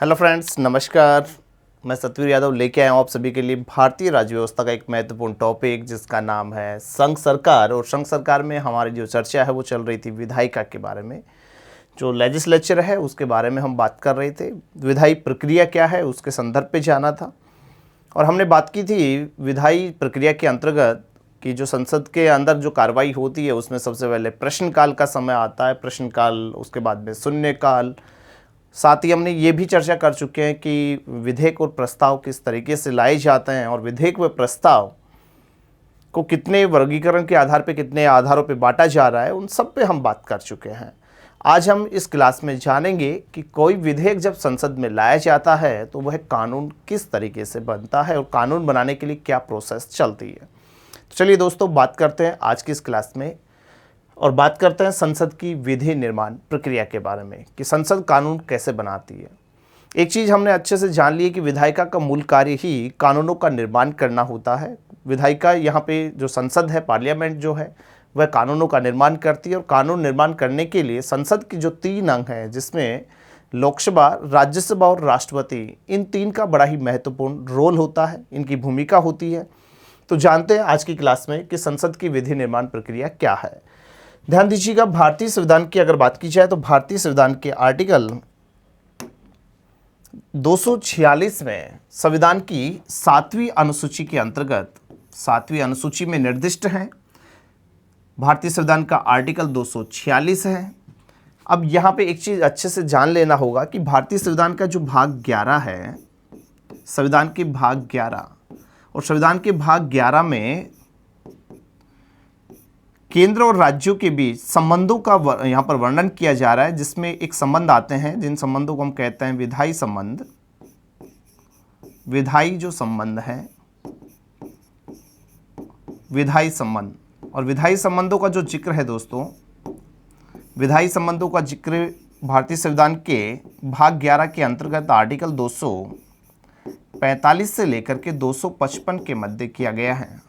Hello friends, नमस्कार। मैं सतवीर यादव लेके आया हूँ आप सभी के लिए भारतीय राज्य व्यवस्था का एक महत्वपूर्ण टॉपिक जिसका नाम है संघ सरकार। और संघ सरकार में हमारी जो चर्चा है वो चल रही थी विधायिका के बारे में। जो लेजिस्लेचर है उसके बारे में हम बात कर रहे थे। विधायी प्रक्रिया क्या है उसके संदर्भ पे जाना था। और हमने बात की थी विधायी प्रक्रिया के अंतर्गत कि जो संसद के अंदर जो कार्रवाई होती है उसमें सबसे पहले प्रश्नकाल का समय आता है। प्रश्नकाल, उसके बाद में शून्यकाल। साथ ही हमने ये भी चर्चा कर चुके हैं कि विधेयक और प्रस्ताव किस तरीके से लाए जाते हैं और विधेयक व प्रस्ताव को कितने वर्गीकरण के आधार पे, कितने आधारों पे बांटा जा रहा है, उन सब पे हम बात कर चुके हैं। आज हम इस क्लास में जानेंगे कि कोई विधेयक जब संसद में लाया जाता है तो वह कानून किस तरीके से बनता है और कानून बनाने के लिए क्या प्रोसेस चलती है। तो चलिए दोस्तों, बात करते हैं आज की इस क्लास में और बात करते हैं संसद की विधि निर्माण प्रक्रिया के बारे में कि संसद कानून कैसे बनाती है। एक चीज़ हमने अच्छे से जान ली है कि विधायिका का मूल कार्य ही कानूनों का निर्माण करना होता है। विधायिका यहाँ पे जो संसद है, पार्लियामेंट जो है, वह कानूनों का निर्माण करती है। और कानून निर्माण करने के लिए संसद की जो 3 अंग हैं जिसमें लोकसभा, राज्यसभा और राष्ट्रपति, इन 3 का बड़ा ही महत्वपूर्ण रोल होता है, इनकी भूमिका होती है। तो जानते हैं आज की क्लास में कि संसद की विधि निर्माण प्रक्रिया क्या है। ध्यान दीजिएगा, भारतीय संविधान की अगर बात की जाए तो भारतीय संविधान के आर्टिकल 246 में संविधान की 7वीं अनुसूची के अंतर्गत 7वीं अनुसूची में निर्दिष्ट है। भारतीय संविधान का आर्टिकल 246 है। अब यहाँ पे एक चीज़ अच्छे से जान लेना होगा कि भारतीय संविधान का जो भाग 11 है, संविधान के भाग 11, और संविधान के भाग 11 में केंद्र और राज्यों के बीच संबंधों का यहाँ पर वर्णन किया जा रहा है, जिसमें एक संबंध आते हैं जिन संबंधों को हम कहते हैं विधायी संबंध। विधायी जो संबंध है, विधायी संबंध, और विधायी संबंधों का जो जिक्र है दोस्तों, विधायी संबंधों का जिक्र भारतीय संविधान के भाग 11 के अंतर्गत आर्टिकल 245 से लेकर के 255 के मध्य किया गया है।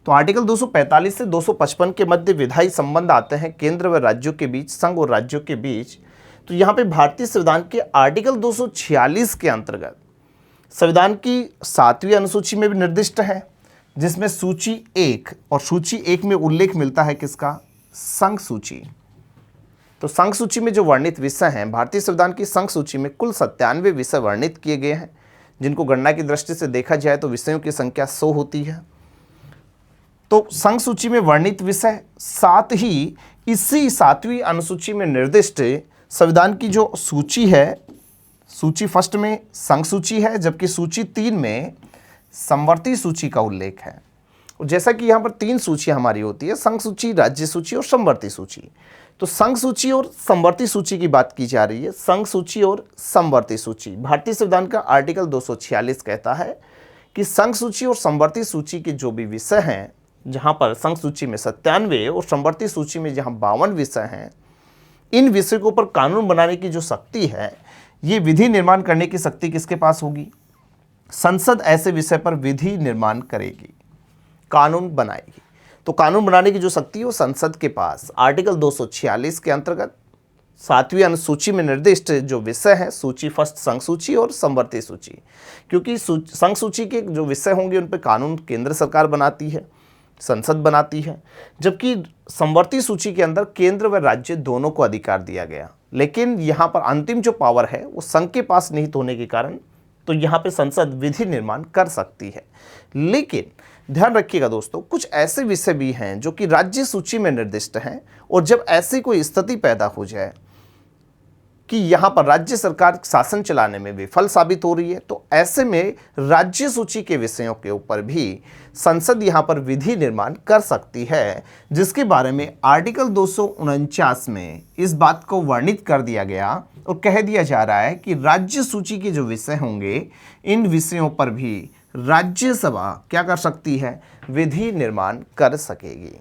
तो आर्टिकल 245 से 255 के मध्य विधायी संबंध आते हैं केंद्र व राज्यों के बीच, संघ और राज्यों के बीच। तो यहाँ पे भारतीय संविधान के आर्टिकल 246 के अंतर्गत संविधान की 7वीं अनुसूची में भी निर्दिष्ट है, जिसमें सूची 1 और सूची 1 में उल्लेख मिलता है किसका? संघ सूची। तो संघ सूची में जो वर्णित विषय हैं, भारतीय संविधान की संघ सूची में कुल 97 विषय वर्णित किए गए हैं, जिनको गणना की दृष्टि से देखा जाए तो विषयों की संख्या 100 होती है। तो संघ सूची में वर्णित विषय, साथ ही इसी 7वीं अनुसूची में निर्दिष्ट संविधान की जो सूची है, सूची फर्स्ट में संघ सूची है, जबकि सूची 3 में समवर्ती सूची का उल्लेख है। और जैसा कि यहाँ पर 3 सूचियाँ हमारी होती है, संघ सूची, राज्य सूची और समवर्ती सूची। तो संघ सूची और समवर्ती सूची की बात की जा रही है। संघ सूची और समवर्ती सूची, भारतीय संविधान का आर्टिकल 246 कहता है कि संघ सूची और समवर्ती सूची के जो भी विषय हैं, जहाँ पर संघ सूची में 97 और समवर्ती सूची में जहाँ 52 विषय हैं, इन विषयों के ऊपर कानून बनाने की जो शक्ति है, ये विधि निर्माण करने की शक्ति किसके पास होगी? संसद ऐसे विषय पर विधि निर्माण करेगी, कानून बनाएगी। तो कानून बनाने की जो शक्ति है वो संसद के पास आर्टिकल 246 के अंतर्गत 7वीं अनुसूची में निर्दिष्ट जो विषय है, सूची फर्स्ट संघ सूची और समवर्ती सूची, क्योंकि संघ सूची के जो विषय होंगे उन पर कानून केंद्र सरकार बनाती है, संसद बनाती है, जबकि समवर्ती सूची के अंदर केंद्र व राज्य दोनों को अधिकार दिया गया। लेकिन यहाँ पर अंतिम जो पावर है वो संघ के पास निहित होने के कारण तो यहाँ पे संसद विधि निर्माण कर सकती है। लेकिन ध्यान रखिएगा दोस्तों, कुछ ऐसे विषय भी हैं जो कि राज्य सूची में निर्दिष्ट हैं, और जब ऐसी कोई स्थिति पैदा हो जाए कि यहाँ पर राज्य सरकार शासन चलाने में विफल साबित हो रही है, तो ऐसे में राज्य सूची के विषयों के ऊपर भी संसद यहाँ पर विधि निर्माण कर सकती है, जिसके बारे में आर्टिकल 249 में इस बात को वर्णित कर दिया गया और कह दिया जा रहा है कि राज्य सूची के जो विषय होंगे, इन विषयों पर भी राज्यसभा क्या कर सकती है? विधि निर्माण कर सकेगी।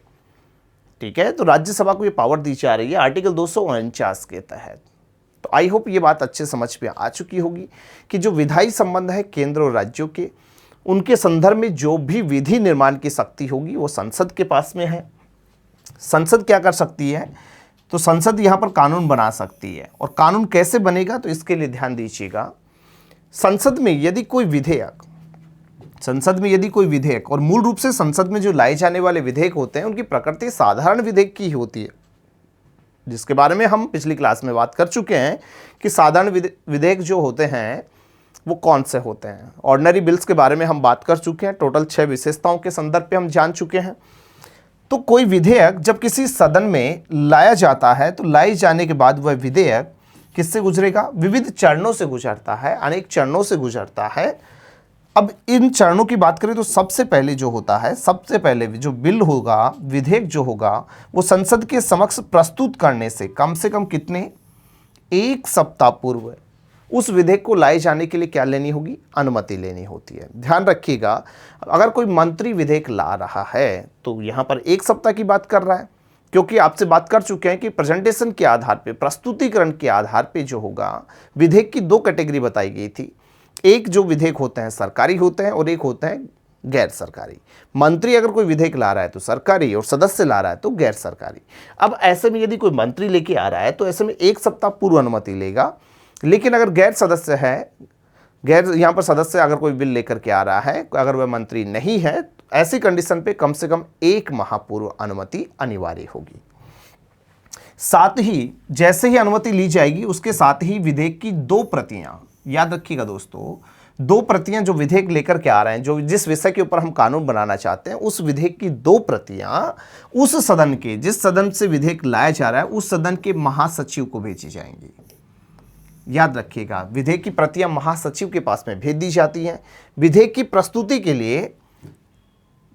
ठीक है, तो राज्यसभा को ये पावर दी जा रही है आर्टिकल 249 के तहत। तो आई होप ये बात अच्छे समझ में आ चुकी होगी कि जो विधायी संबंध है केंद्र और राज्यों के, उनके संदर्भ में जो भी विधि निर्माण की शक्ति होगी वो संसद के पास में है। संसद क्या कर सकती है? तो संसद यहाँ पर कानून बना सकती है। और कानून कैसे बनेगा, तो इसके लिए ध्यान दीजिएगा। संसद में यदि कोई विधेयक और मूल रूप से संसद में जो लाए जाने वाले विधेयक होते हैं उनकी प्रकृति साधारण विधेयक की ही होती है, जिसके बारे में हम पिछली क्लास में बात कर चुके हैं कि साधारण विधेयक जो होते हैं वो कौन से होते हैं। ऑर्डिनरी बिल्स के बारे में हम बात कर चुके हैं, टोटल 6 विशेषताओं के संदर्भ पे हम जान चुके हैं। तो कोई विधेयक जब किसी सदन में लाया जाता है तो लाए जाने के बाद वह विधेयक किससे गुजरेगा, विविध चरणों से गुजरता है, अनेक चरणों से गुजरता है। अब इन चरणों की बात करें तो सबसे पहले जो बिल होगा, विधेयक जो होगा, वो संसद के समक्ष प्रस्तुत करने से कम कितने 1 सप्ताह पूर्व उस विधेयक को लाए जाने के लिए क्या लेनी होगी, अनुमति लेनी होती है। ध्यान रखिएगा, अगर कोई मंत्री विधेयक ला रहा है तो यहाँ पर 1 सप्ताह की बात कर रहा है, क्योंकि आपसे बात कर चुके हैं कि प्रेजेंटेशन के आधार पे, प्रस्तुतिकरण के आधार पे जो होगा, विधेयक की 2 कैटेगरी बताई गई थी। एक जो विधेयक होते हैं सरकारी होते हैं और एक होते हैं गैर सरकारी। मंत्री अगर कोई विधेयक ला रहा है तो सरकारी और सदस्य ला रहा है तो गैर सरकारी। अब ऐसे में यदि कोई मंत्री लेके आ रहा है तो ऐसे में 1 सप्ताह पूर्व अनुमति लेगा, लेकिन अगर यहाँ पर सदस्य अगर कोई बिल लेकर के आ रहा है, अगर वह मंत्री नहीं है, तो ऐसी कंडीशन पे कम से कम 1 माह पूर्व अनुमति अनिवार्य होगी। साथ ही जैसे ही अनुमति ली जाएगी उसके साथ ही विधेयक की 2 प्रतियां, याद रखिएगा दोस्तों, 2 प्रतियां जो विधेयक लेकर के आ रहे हैं, जो जिस विषय के ऊपर हम कानून बनाना चाहते हैं, उस विधेयक की 2 प्रतियां उस सदन के, जिस सदन से विधेयक लाया जा रहा है, उस सदन के महासचिव को भेजी जाएंगी। याद रखिएगा, विधेयक की प्रतियां महासचिव के पास में भेज दी जाती हैं। विधेयक की प्रस्तुति के लिए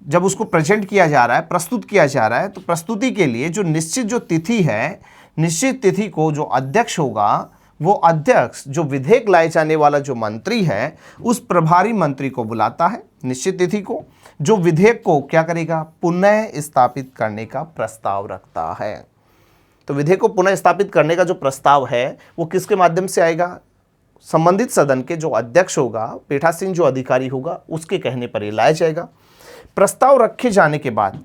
जब उसको प्रेजेंट किया जा रहा है, प्रस्तुत किया जा रहा है, तो प्रस्तुति के लिए जो निश्चित तिथि है, निश्चित तिथि को जो अध्यक्ष होगा, वो अध्यक्ष जो विधेयक लाए जाने वाला जो मंत्री है, उस प्रभारी मंत्री को बुलाता है निश्चित तिथि को, जो विधेयक को क्या करेगा, पुनः स्थापित करने का प्रस्ताव रखता है। तो विधेयक को पुनः स्थापित करने का जो प्रस्ताव है वो किसके माध्यम से आएगा, संबंधित सदन के जो अध्यक्ष होगा, पीठासीन जो अधिकारी होगा, उसके कहने पर ये लाया जाएगा। प्रस्ताव रखे जाने के बाद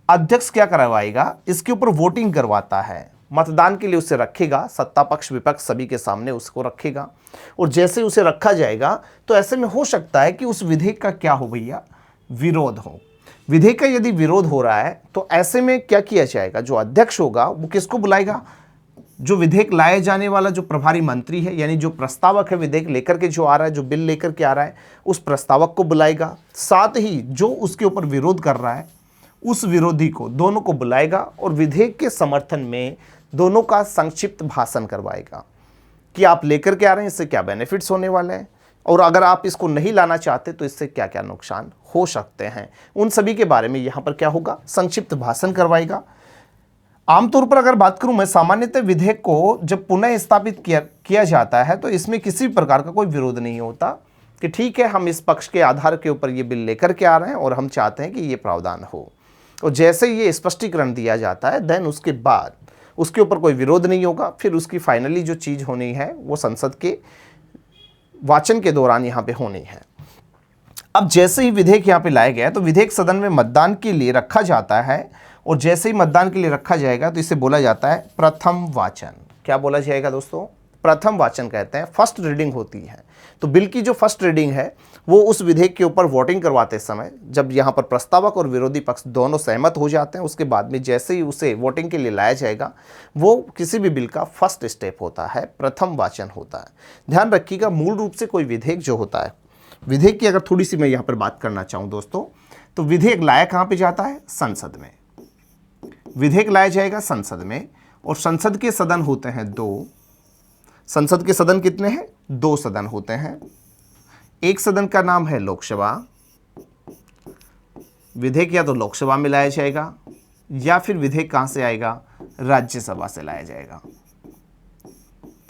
अध्यक्ष क्या करवाएगा, इसके ऊपर वोटिंग करवाता है, मतदान के लिए उसे रखेगा, सत्ता पक्ष विपक्ष सभी के सामने उसको रखेगा। और जैसे उसे रखा जाएगा तो ऐसे में हो सकता है कि उस विधेयक का क्या हो भैया, विरोध हो। विधेयक का यदि विरोध हो रहा है तो ऐसे में क्या किया जाएगा, जो अध्यक्ष होगा वो किसको बुलाएगा, जो विधेयक लाए जाने वाला जो प्रभारी मंत्री है, यानी जो प्रस्तावक है, विधेयक लेकर के जो आ रहा है, जो बिल लेकर के आ रहा है, उस प्रस्तावक को बुलाएगा। साथ ही जो उसके ऊपर विरोध कर रहा है उस विरोधी को, दोनों को बुलाएगा और विधेयक के समर्थन में दोनों का संक्षिप्त भाषण करवाएगा कि आप लेकर के आ रहे हैं, इससे क्या बेनिफिट्स होने वाले हैं, और अगर आप इसको नहीं लाना चाहते तो इससे क्या क्या नुकसान हो सकते हैं, उन सभी के बारे में यहाँ पर क्या होगा, संक्षिप्त भाषण करवाएगा। आमतौर पर अगर बात करूं मैं, सामान्यतः विधेयक को जब पुनः स्थापित किया जाता है तो इसमें किसी प्रकार का कोई विरोध नहीं होता कि ठीक है, हम इस पक्ष के आधार के ऊपर ये बिल लेकर के आ रहे हैं और हम चाहते हैं कि ये प्रावधान हो। और जैसे ये स्पष्टीकरण दिया जाता है, देन उसके बाद उसके ऊपर कोई विरोध नहीं होगा। फिर उसकी फाइनली जो चीज़ होनी है वो संसद के वाचन के दौरान यहाँ पे होनी है। अब जैसे ही विधेयक यहाँ पे लाया गया तो विधेयक सदन में मतदान के लिए रखा जाता है, और जैसे ही मतदान के लिए रखा जाएगा तो इसे बोला जाता है प्रथम वाचन। क्या बोला जाएगा दोस्तों, प्रथम वाचन कहते हैं, फर्स्ट रीडिंग होती है। तो बिल की जो फर्स्ट रीडिंग है वो उस विधेयक के ऊपर वोटिंग करवाते समय, जब यहाँ पर प्रस्तावक और विरोधी पक्ष दोनों सहमत हो जाते हैं, उसके बाद में जैसे ही उसे वोटिंग के लिए लाया जाएगा, वो किसी भी बिल का फर्स्ट स्टेप होता है, प्रथम वाचन होता है। ध्यान रखिएगा, मूल रूप से कोई विधेयक जो होता है, विधेयक की अगर थोड़ी सी मैं यहाँ पर बात करना चाहूँ दोस्तों, तो विधेयक लाया कहाँ पर जाता है, संसद में। विधेयक लाया जाएगा संसद में, और संसद के सदन होते हैं 2। संसद के सदन कितने हैं, 2 सदन होते हैं। एक सदन का नाम है लोकसभा। विधेयक या तो लोकसभा में लाया जाएगा या फिर विधेयक कहां से आएगा, राज्यसभा से लाया जाएगा।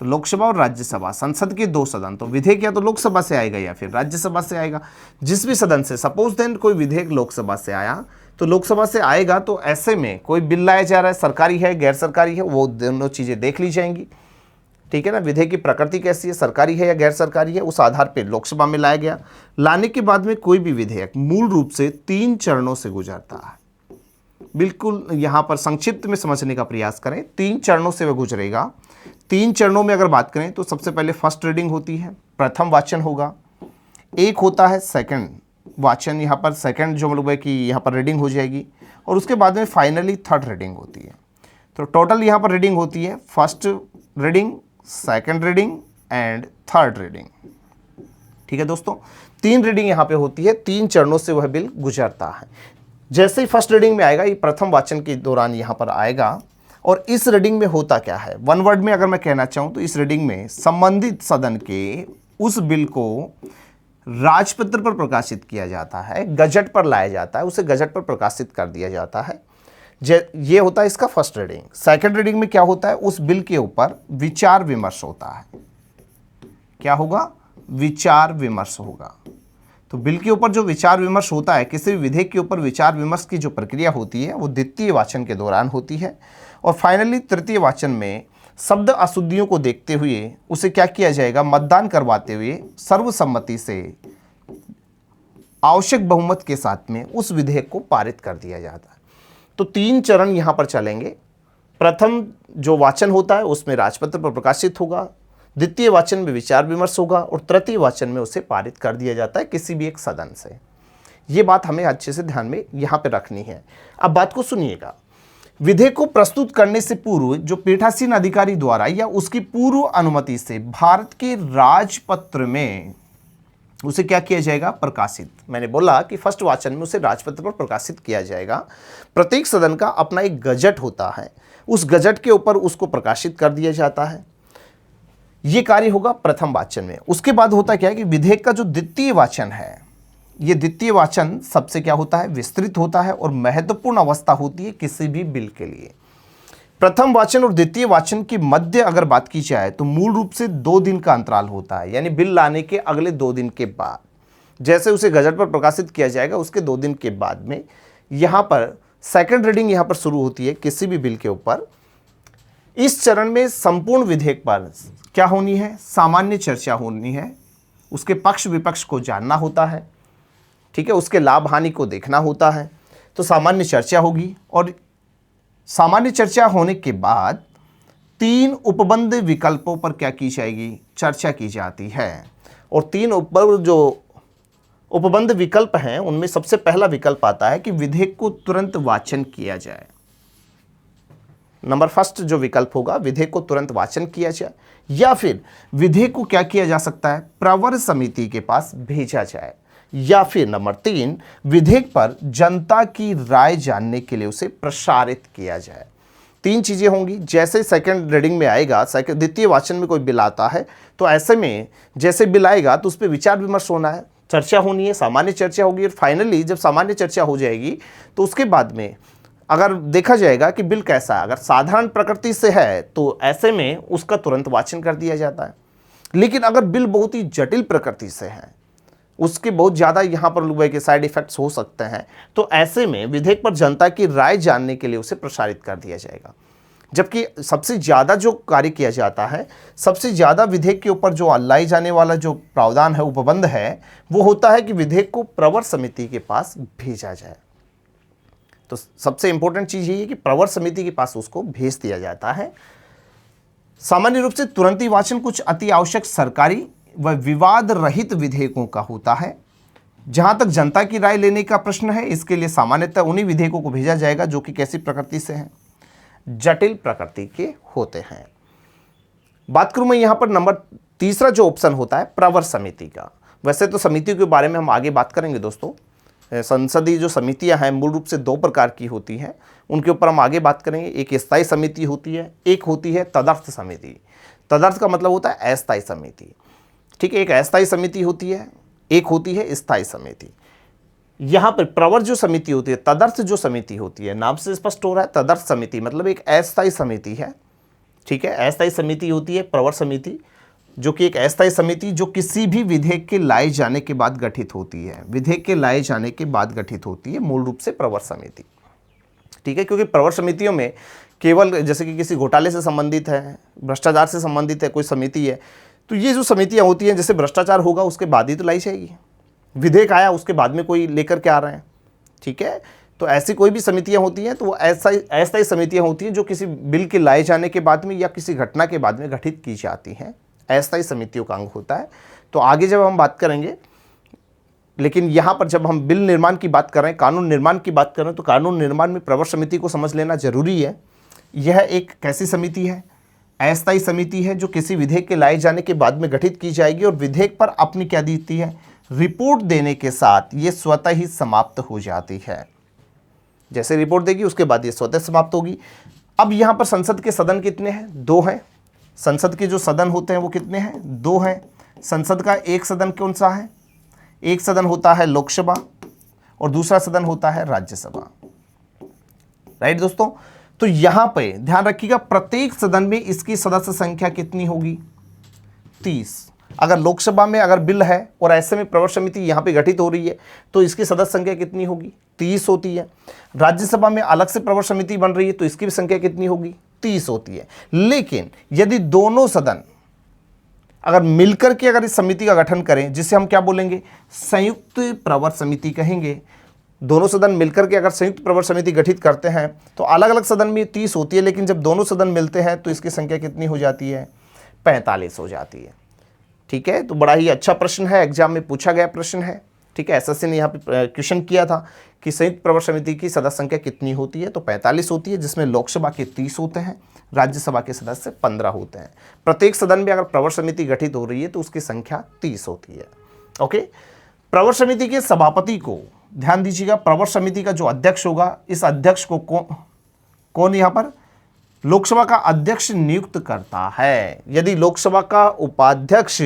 तो लोकसभा और राज्यसभा, संसद के 2 सदन, तो विधेयक या तो लोकसभा से आएगा या फिर राज्यसभा से आएगा। जिस भी सदन से, सपोज देन कोई विधेयक लोकसभा से आया तो लोकसभा से आएगा, तो ऐसे में कोई बिल लाया जा रहा है, सरकारी है गैर सरकारी है, वो दोनों चीज़ें देख ली जाएंगी। ठीक है ना, विधेयक की प्रकृति कैसी है, सरकारी है या गैर सरकारी है, उस आधार पर लोकसभा में लाया गया। लाने के बाद में कोई भी विधेयक मूल रूप से 3 चरणों से गुजरता है। बिल्कुल यहाँ पर संक्षिप्त में समझने का प्रयास करें। 3 चरणों से वह गुजरेगा। 3 चरणों में अगर बात करें तो सबसे पहले फर्स्ट रीडिंग होती है, प्रथम वाचन होगा। एक होता है सेकंड वाचन, यहाँ पर सेकंड जो मतलब है कि यहाँ पर रीडिंग हो जाएगी, और उसके बाद में फाइनली थर्ड रीडिंग होती है। तो टोटल यहाँ पर रीडिंग होती है first reading, second reading and third reading. ठीक है दोस्तों, 3 रीडिंग यहाँ पे होती है, 3 चरणों से वह बिल गुजरता है। जैसे ही फर्स्ट रीडिंग में आएगा, ये प्रथम वाचन के दौरान यहाँ पर आएगा। और इस रीडिंग में होता क्या है, वन वर्ड में अगर मैं कहना चाहूँ तो इस रीडिंग में संबंधित सदन के उस बिल को राजपत्र पर प्रकाशित किया जाता है, गजट पर लाया जाता है, उसे गजट पर प्रकाशित कर दिया जाता है। ये होता है इसका फर्स्ट रीडिंग। सेकंड रीडिंग में क्या होता है, उस बिल के ऊपर विचार विमर्श होता है। क्या होगा, विचार विमर्श होगा। तो बिल के ऊपर जो विचार विमर्श होता है, किसी भी विधेयक के ऊपर विचार विमर्श की जो प्रक्रिया होती है वो द्वितीय वाचन के दौरान होती है। और फाइनली तृतीय वाचन में शब्द अशुद्धियों को देखते हुए उसे क्या किया जाएगा, मतदान करवाते हुए सर्वसम्मति से आवश्यक बहुमत के साथ में उस विधेयक को पारित कर दिया जाता है। तो 3 चरण यहाँ पर चलेंगे। प्रथम जो वाचन होता है उसमें राजपत्र पर प्रकाशित होगा, द्वितीय वाचन में विचार विमर्श होगा, और तृतीय वाचन में उसे पारित कर दिया जाता है किसी भी एक सदन से। ये बात हमें अच्छे से ध्यान में यहाँ पे रखनी है। अब बात को सुनिएगा। विधेयक को प्रस्तुत करने से पूर्व जो पीठासीन अधिकारी द्वारा या उसकी पूर्व अनुमति से भारत के राजपत्र में उसे क्या किया जाएगा, प्रकाशित। मैंने बोला कि फर्स्ट वाचन में उसे राजपत्र पर प्रकाशित किया जाएगा। प्रत्येक सदन का अपना एक गजट होता है, उस गजट के ऊपर उसको प्रकाशित कर दिया जाता है। ये कार्य होगा प्रथम वाचन में। उसके बाद होता क्या है कि विधेयक का जो द्वितीय वाचन है, ये द्वितीय वाचन सबसे क्या होता है, विस्तृत होता है और महत्वपूर्ण अवस्था होती है किसी भी बिल के लिए। प्रथम वाचन और द्वितीय वाचन की मध्य अगर बात की जाए तो मूल रूप से 2 दिन का अंतराल होता है, यानी बिल लाने के अगले 2 दिन के बाद, जैसे उसे गजट पर प्रकाशित किया जाएगा उसके 2 दिन के बाद में यहाँ पर सेकंड रीडिंग यहाँ पर शुरू होती है किसी भी बिल के ऊपर। इस चरण में संपूर्ण विधेयक पर क्या होनी है, सामान्य चर्चा होनी है। उसके पक्ष विपक्ष को जानना होता है, ठीक है, उसके लाभ हानि को देखना होता है। तो सामान्य चर्चा होगी, और सामान्य चर्चा होने के बाद 3 उपबंध विकल्पों पर क्या की जाएगी, चर्चा की जाती है। और 3 जो उपबंध विकल्प हैं उनमें सबसे पहला विकल्प आता है कि विधेयक को तुरंत वाचन किया जाए। नंबर फर्स्ट जो विकल्प होगा, विधेयक को तुरंत वाचन किया जाए, या फिर विधेयक को क्या किया जा सकता है, प्रवर समिति के पास भेजा जाए, या फिर नंबर 3 विधेयक पर जनता की राय जानने के लिए उसे प्रसारित किया जाए। 3 चीजें होंगी। जैसे सेकंड रीडिंग में आएगा, द्वितीय वाचन में कोई बिल आता है तो ऐसे में जैसे बिल आएगा तो उस पर विचार विमर्श होना है, चर्चा होनी है, सामान्य चर्चा होगी, और फाइनली जब सामान्य चर्चा हो जाएगी तो उसके बाद में अगर देखा जाएगा कि बिल कैसा है, अगर साधारण प्रकृति से है तो ऐसे में उसका तुरंत वाचन कर दिया जाता है। लेकिन अगर बिल बहुत ही जटिल प्रकृति से है, उसके बहुत ज़्यादा यहाँ पर लोगों के साइड इफेक्ट्स हो सकते हैं, तो ऐसे में विधेयक पर जनता की राय जानने के लिए उसे प्रसारित कर दिया जाएगा। जबकि सबसे ज़्यादा जो कार्य किया जाता है, सबसे ज़्यादा विधेयक के ऊपर जो लाई जाने वाला जो प्रावधान है, उपबंध है, वो होता है कि विधेयक को प्रवर समिति के पास भेजा जाए। तो सबसे इंपॉर्टेंट चीज़ ये है कि प्रवर समिति के पास उसको भेज दिया जाता है। सामान्य रूप से तुरंत ही वाचन कुछ अति आवश्यक सरकारी व विवाद रहित विधेयकों का होता है। जहां तक जनता की राय लेने का प्रश्न है, इसके लिए सामान्यतः उन्हीं विधेयकों को भेजा जाएगा जो कि कैसी प्रकृति से हैं, जटिल प्रकृति के होते हैं। बात करूं मैं यहां पर नंबर तीसरा जो ऑप्शन होता है प्रवर समिति का। वैसे तो समितियों के बारे में हम आगे बात करेंगे दोस्तों। संसदीय जो समितियां हैं मूल रूप से 2 प्रकार की होती हैं, उनके ऊपर हम आगे बात करेंगे। एक स्थायी समिति होती है, एक होती है तदर्थ समिति। तदर्थ का मतलब होता है अस्थायी समिति, ठीक है। एक अस्थायी समिति होती है, एक होती है स्थायी समिति। यहाँ पर प्रवर जो समिति होती है, तदर्थ जो समिति होती है, नाम से स्पष्ट हो रहा है, तदर्थ समिति मतलब एक अस्थायी समिति है, ठीक है। अस्थायी समिति होती है प्रवर समिति, जो कि एक अस्थायी समिति जो किसी भी विधेयक के लाए जाने के बाद गठित होती है, विधेयक के लाए जाने के बाद गठित होती है मूल रूप से प्रवर समिति, ठीक है। क्योंकि प्रवर समितियों में केवल जैसे कि किसी घोटाले से संबंधित है, भ्रष्टाचार से संबंधित है कोई समिति है, तो ये जो समितियां होती हैं, जैसे भ्रष्टाचार होगा उसके बाद ही तो लाई जाएगी, विधेयक आया उसके बाद में कोई लेकर के आ रहे हैं, ठीक है। तो ऐसी कोई भी समितियां होती हैं तो वो ऐसा ही समितियां होती हैं जो किसी बिल के लाए जाने के बाद में या किसी घटना के बाद में गठित की जाती हैं, ऐसा ही समितियों का अंग होता है। तो आगे जब हम बात करेंगे, लेकिन यहाँ पर जब हम बिल निर्माण की बात कर रहे हैं, कानून निर्माण की बात कर रहे हैं, तो कानून निर्माण में प्रवर समिति को समझ लेना जरूरी है। यह एक कैसी समिति है? अस्थायी समिति है जो किसी विधेयक के लाए जाने के बाद में गठित की जाएगी और विधेयक पर अपनी क्या देती है, रिपोर्ट देने के साथ ये स्वतः ही समाप्त हो जाती है। जैसे रिपोर्ट देगी उसके बाद ये स्वतः समाप्त होगी। अब यहाँ पर संसद के सदन कितने हैं? 2 हैं। संसद के जो सदन होते हैं वो कितने हैं? 2 हैं। संसद का एक सदन कौन सा है? एक सदन होता है लोकसभा और दूसरा सदन होता है राज्यसभा। राइट दोस्तों, तो यहां पे ध्यान रखिएगा, प्रत्येक सदन में इसकी सदस्य संख्या कितनी होगी? 30। अगर लोकसभा में अगर बिल है और ऐसे में प्रवर समिति यहां पे गठित हो रही है तो इसकी सदस्य संख्या कितनी होगी? 30 होती है। राज्यसभा में अलग से प्रवर समिति बन रही है तो इसकी भी संख्या कितनी होगी? 30 होती है। लेकिन यदि दोनों सदन अगर मिलकर के अगर इस समिति का गठन करें, जिसे हम क्या बोलेंगे, संयुक्त प्रवर समिति कहेंगे, दोनों सदन मिलकर के अगर संयुक्त प्रवर समिति गठित करते हैं तो अलग अलग सदन में 30 होती है, लेकिन जब दोनों सदन मिलते हैं तो इसकी संख्या कितनी हो जाती है? 45 हो जाती है। ठीक है, तो बड़ा ही अच्छा प्रश्न है, एग्जाम में पूछा गया प्रश्न है। ठीक है, एसएससी ने यहाँ पे क्वेश्चन किया था कि संयुक्त प्रवर समिति की सदस्य संख्या कितनी होती है, तो 45 होती है, जिसमें लोकसभा के 30 होते हैं, राज्यसभा के सदस्य 15 होते हैं। प्रत्येक सदन में अगर प्रवर समिति गठित हो रही है तो उसकी संख्या 30 होती है। ओके, प्रवर समिति के सभापति को ध्यान दीजिएगा, प्रवर समिति का जो अध्यक्ष होगा, इस अध्यक्ष को कौन यहाँ पर लोकसभा का अध्यक्ष नियुक्त करता है। यदि लोकसभा का उपाध्यक्ष,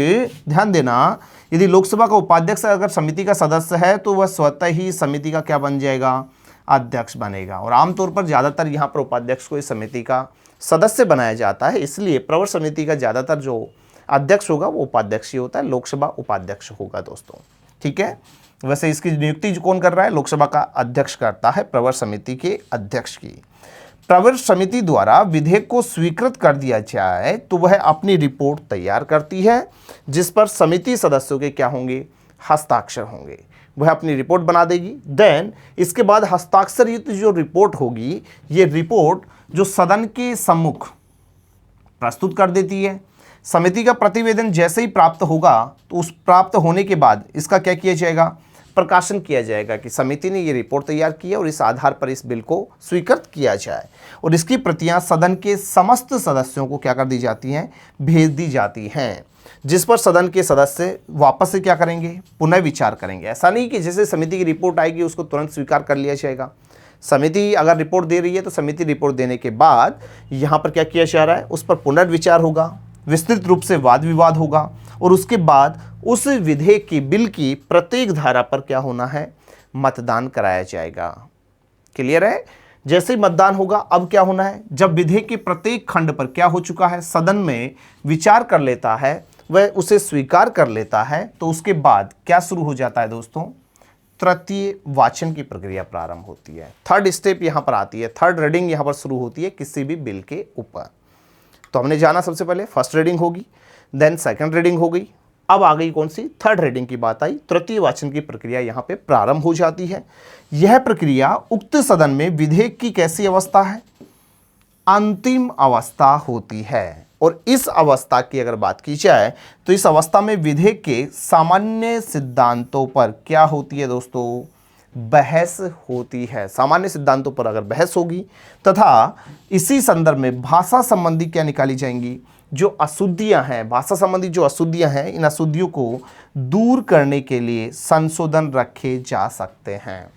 ध्यान देना, यदि लोकसभा का उपाध्यक्ष अगर समिति का सदस्य है तो वह स्वतः ही समिति का क्या बन जाएगा? अध्यक्ष बनेगा। और आमतौर पर ज़्यादातर यहाँ पर उपाध्यक्ष को इस समिति का सदस्य बनाया जाता है, इसलिए प्रवर समिति का ज़्यादातर जो अध्यक्ष होगा वो उपाध्यक्ष ही होता है, लोकसभा उपाध्यक्ष होगा दोस्तों। ठीक है, वैसे इसकी नियुक्ति कौन कर रहा है? लोकसभा का अध्यक्ष करता है प्रवर समिति के अध्यक्ष की। प्रवर समिति द्वारा विधेयक को स्वीकृत कर दिया जाए तो वह अपनी रिपोर्ट तैयार करती है, जिस पर समिति सदस्यों के क्या होंगे? हस्ताक्षर होंगे। वह अपनी रिपोर्ट बना देगी। देन इसके बाद हस्ताक्षरित जो रिपोर्ट होगी, ये रिपोर्ट जो सदन के सम्मुख प्रस्तुत कर देती है। समिति का प्रतिवेदन जैसे ही प्राप्त होगा तो उस प्राप्त होने के बाद इसका क्या किया जाएगा? प्रकाशन किया जाएगा कि समिति ने ये रिपोर्ट तैयार की है और इस आधार पर इस बिल को स्वीकृत किया जाए, और इसकी प्रतियां सदन के समस्त सदस्यों को क्या कर दी जाती हैं? भेज दी जाती हैं, जिस पर सदन के सदस्य वापस से क्या करेंगे? पुनः विचार करेंगे। ऐसा नहीं कि जैसे समिति की रिपोर्ट आएगी उसको तुरंत स्वीकार कर लिया जाएगा। समिति अगर रिपोर्ट दे रही है तो समिति रिपोर्ट देने के बाद यहाँ पर क्या किया जा रहा है? उस पर पुनर्विचार होगा, विस्तृत रूप से वाद विवाद होगा, और उसके बाद उस विधेयक की, बिल की प्रत्येक धारा पर क्या होना है? मतदान कराया जाएगा। क्लियर है? जैसे ही मतदान होगा, अब क्या होना है? जब विधेयक के प्रत्येक खंड पर क्या हो चुका है? सदन में विचार कर लेता है, वह उसे स्वीकार कर लेता है, तो उसके बाद क्या शुरू हो जाता है दोस्तों? तृतीय वाचन की प्रक्रिया प्रारंभ होती है। थर्ड स्टेप यहाँ पर आती है, थर्ड रीडिंग यहाँ पर शुरू होती है किसी भी बिल के ऊपर। तो हमने जाना सबसे पहले फर्स्ट रीडिंग होगी, देन सेकंड रीडिंग हो गई, अब आ गई कौन सी? थर्ड रीडिंग की बात आई। तृतीय वाचन की प्रक्रिया यहाँ पे प्रारंभ हो जाती है। यह प्रक्रिया उक्त सदन में विधेयक की कैसी अवस्था है? अंतिम अवस्था होती है। और इस अवस्था की अगर बात की जाए तो इस अवस्था में विधेयक के सामान्य सिद्धांतों पर क्या होती है दोस्तों? बहस होती है। सामान्य सिद्धांतों पर अगर बहस होगी तथा इसी संदर्भ में भाषा संबंधी क्या निकाली जाएंगी? जो अशुद्धियां हैं, भाषा संबंधी जो अशुद्धियां हैं, इन अशुद्धियों को दूर करने के लिए संशोधन रखे जा सकते हैं।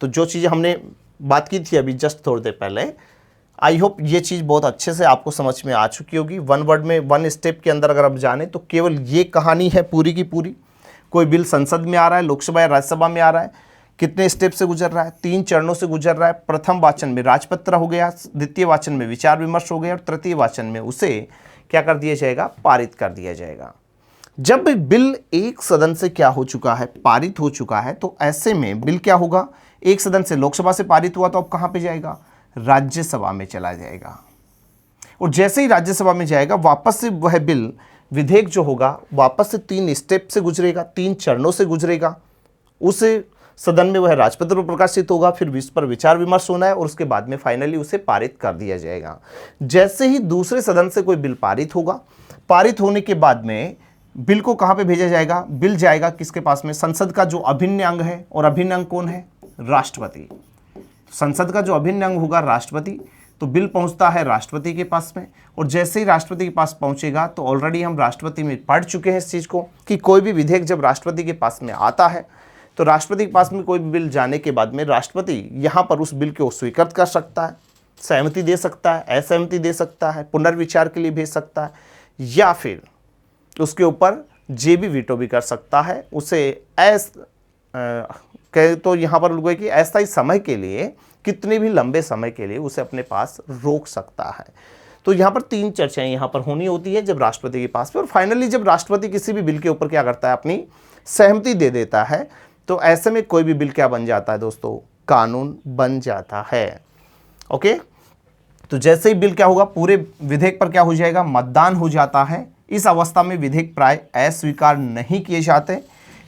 तो जो चीज़ें हमने बात की थी अभी जस्ट थोड़ी देर पहले, आई होप ये चीज़ बहुत अच्छे से आपको समझ में आ चुकी होगी। वन वर्ड में, वन स्टेप के अंदर अगर आप जाने तो केवल ये कहानी है पूरी की पूरी। कोई बिल संसद में आ रहा है, लोकसभा या राज्यसभा में आ रहा है, कितने स्टेप से गुजर रहा है? 3 चरणों से गुजर रहा है। प्रथम वाचन में राजपत्र हो गया, द्वितीय वाचन में विचार विमर्श हो गया, और तृतीय वाचन में उसे क्या कर दिया जाएगा? पारित कर दिया जाएगा। जब बिल एक सदन से क्या हो चुका है? पारित हो चुका है, तो ऐसे में बिल क्या होगा? एक सदन से लोकसभा से पारित हुआ तो अब कहाँ पे जाएगा? राज्यसभा में चला जाएगा। और जैसे ही राज्यसभा में जाएगा वापस से वह बिल, विधेयक जो होगा, वापस से 3 स्टेप से गुजरेगा, 3 चरणों से गुजरेगा। उस सदन में वह राष्ट्रपति पर प्रकाशित होगा, फिर इस पर विचार विमर्श होना है और उसके बाद में फाइनली उसे पारित कर दिया जाएगा। जैसे ही दूसरे सदन से कोई बिल पारित होगा, पारित होने के बाद में बिल को कहाँ पे भेजा जाएगा? बिल जाएगा किसके पास में? संसद का जो अभिन्न अंग है, और अभिन्न अंग कौन है? राष्ट्रपति। संसद का जो अभिन्न अंग होगा राष्ट्रपति, तो बिल पहुंचता है राष्ट्रपति के पास में, और जैसे ही राष्ट्रपति के पास पहुंचेगा, तो ऑलरेडी हम राष्ट्रपति में पढ़ चुके हैं इस चीज़ को कि कोई भी विधेयक जब राष्ट्रपति के पास में आता है, तो राष्ट्रपति के पास में कोई भी बिल जाने के बाद में राष्ट्रपति यहाँ पर उस बिल को स्वीकृत कर सकता है, सहमति दे सकता है, असहमति दे सकता है, पुनर्विचार के लिए भेज सकता है, या फिर उसके ऊपर जे भी वीटो भी कर सकता है। उसे तो यहाँ पर लोग कि अस्थायी समय के लिए, कितने भी लंबे समय के लिए उसे अपने पास रोक सकता है। तो यहाँ पर 3 चर्चाएं यहाँ पर होनी होती है जब राष्ट्रपति के पास में, और फाइनली जब राष्ट्रपति किसी भी बिल के ऊपर क्या करता है? अपनी सहमति दे देता है। तो ऐसे में कोई भी बिल क्या बन जाता है दोस्तों? कानून बन जाता है। ओके, तो जैसे ही बिल क्या होगा, पूरे विधेयक पर क्या हो जाएगा? मतदान हो जाता है। इस अवस्था में विधेयक प्राय अस्वीकार नहीं किए जाते।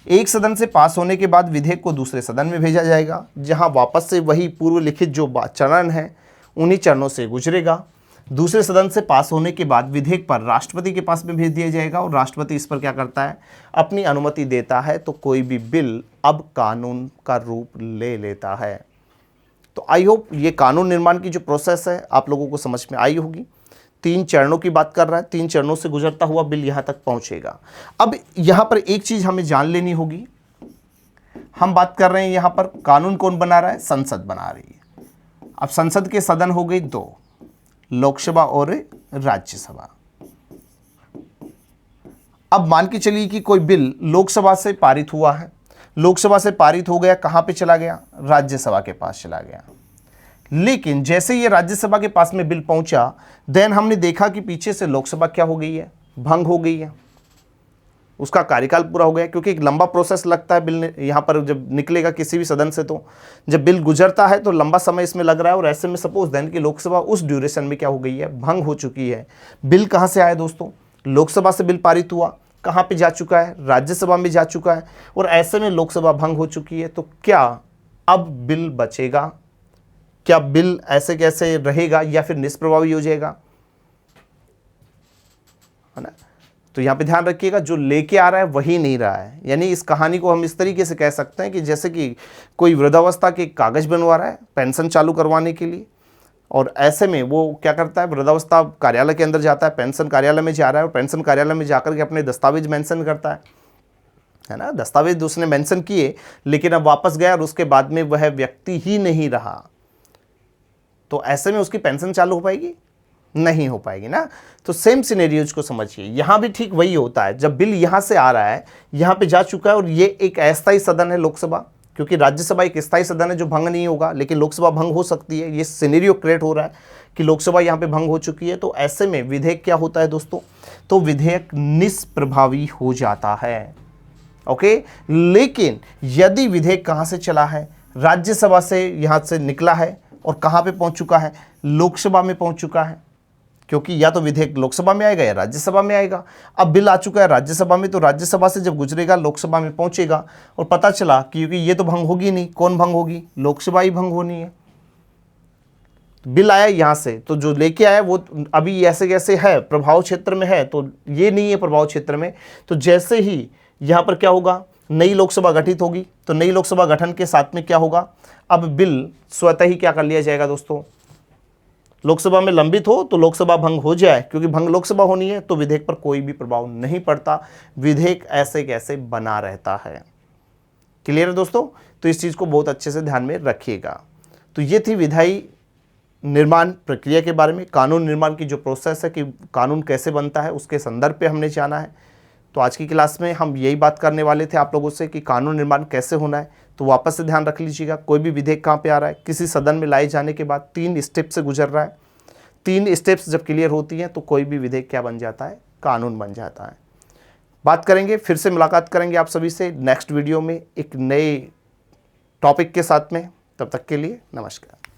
एक सदन से पास होने के बाद विधेयक को दूसरे सदन में भेजा जाएगा, जहां वापस से वही पूर्व लिखित जो चरण है उन्हीं चरणों से गुजरेगा। दूसरे सदन से पास होने के बाद विधेयक पर राष्ट्रपति के पास में भेज दिया जाएगा, और राष्ट्रपति इस पर क्या करता है? अपनी अनुमति देता है। तो कोई भी बिल अब कानून का रूप ले लेता है। तो आई होप ये कानून निर्माण की जो प्रोसेस है आप लोगों को समझ में आई होगी। 3 चरणों की बात कर रहा है, 3 चरणों से गुजरता हुआ बिल यहाँ तक पहुँचेगा। अब यहाँ पर एक चीज़ हमें जान लेनी होगी, हम बात कर रहे हैं यहाँ पर कानून कौन बना रहा है? संसद बना रही है। अब संसद के सदन हो गए 2, लोकसभा और राज्यसभा। अब मान के चलिए कि कोई बिल लोकसभा से पारित हुआ है, लोकसभा से पारित हो गया, कहाँ पे चला गया? राज्यसभा के पास चला गया। लेकिन जैसे ये राज्यसभा के पास में बिल पहुंचा, देन हमने देखा कि पीछे से लोकसभा क्या हो गई है? भंग हो गई है, उसका कार्यकाल पूरा हो गया। क्योंकि एक लंबा प्रोसेस लगता है बिल यहाँ पर जब निकलेगा किसी भी सदन से, तो जब बिल गुजरता है तो लंबा समय इसमें लग रहा है। और ऐसे में सपोज देन कि लोकसभा उस ड्यूरेशन में क्या हो गई है? भंग हो चुकी है। बिल कहाँ से आया दोस्तों? लोकसभा से बिल पारित हुआ, कहाँ पे जा चुका है? राज्यसभा में जा चुका है। और ऐसे में लोकसभा भंग हो चुकी है, तो क्या अब बिल बचेगा? क्या बिल ऐसे कैसे रहेगा या फिर निष्प्रभावी हो जाएगा? है ना? तो यहाँ पे ध्यान रखिएगा, जो लेके आ रहा है वही नहीं रहा है। यानी इस कहानी को हम इस तरीके से कह सकते हैं कि जैसे कि कोई वृद्धावस्था के कागज बनवा रहा है पेंशन चालू करवाने के लिए, और ऐसे में वो क्या करता है? वृद्धावस्था कार्यालय के अंदर जाता है, पेंशन कार्यालय में जा रहा है, और पेंशन कार्यालय में जाकर के अपने दस्तावेज मेंशन करता है ना? दस्तावेज उसने मेंशन किए, लेकिन अब वापस गया और उसके बाद में वह व्यक्ति ही नहीं रहा। तो ऐसे में उसकी पेंशन चालू हो पाएगी? नहीं हो पाएगी ना। तो सेम सिनेरियोज को समझिए, यहाँ भी ठीक वही होता है। जब बिल यहाँ से आ रहा है, यहाँ पे जा चुका है, और ये एक अस्थायी सदन है लोकसभा, क्योंकि राज्यसभा एक स्थायी सदन है जो भंग नहीं होगा, लेकिन लोकसभा भंग हो सकती है। ये सिनेरियो क्रिएट हो रहा है कि लोकसभा यहाँ पे भंग हो चुकी है। तो ऐसे में विधेयक क्या होता है दोस्तों? तो विधेयक निष्प्रभावी हो जाता है। ओके, लेकिन यदि विधेयक कहाँ से चला है? राज्यसभा से यहाँ से निकला है, और कहाँ पे पहुँच चुका है? लोकसभा में पहुँच चुका है। क्योंकि या तो विधेयक लोकसभा में आएगा या राज्यसभा में आएगा। अब बिल आ चुका है राज्यसभा में, तो राज्यसभा से जब गुजरेगा लोकसभा में पहुंचेगा, और पता चला कि क्योंकि ये तो भंग होगी नहीं, कौन भंग होगी? लोकसभा ही भंग होनी है। बिल आया यहाँ से, तो जो लेके आया वो अभी ऐसे कैसे है? प्रभाव क्षेत्र में है, तो ये नहीं है प्रभाव क्षेत्र में। तो जैसे ही यहाँ पर क्या होगा? नई लोकसभा गठित होगी, तो नई लोकसभा गठन के साथ में क्या होगा? अब बिल स्वतः ही क्या कर लिया जाएगा दोस्तों? लोकसभा में लंबित हो तो लोकसभा भंग हो जाए, क्योंकि भंग लोकसभा होनी है, तो विधेयक पर कोई भी प्रभाव नहीं पड़ता। विधेयक ऐसे कैसे बना रहता है। क्लियर है दोस्तों? तो इस चीज़ को बहुत अच्छे से ध्यान में रखिएगा। तो ये थी विधायी निर्माण प्रक्रिया के बारे में, कानून निर्माण की जो प्रोसेस है कि कानून कैसे बनता है, उसके संदर्भ पे हमने जाना है। तो आज की क्लास में हम यही बात करने वाले थे आप लोगों से कि कानून निर्माण कैसे होना है। तो वापस से ध्यान रख लीजिएगा, कोई भी विधेयक कहाँ पे आ रहा है? किसी सदन में लाए जाने के बाद 3 स्टेप से गुजर रहा है। 3 स्टेप्स जब क्लियर होती हैं तो कोई भी विधेयक क्या बन जाता है? कानून बन जाता है। बात करेंगे, फिर से मुलाकात करेंगे आप सभी से नेक्स्ट वीडियो में एक नए टॉपिक के साथ में। तब तक के लिए नमस्कार।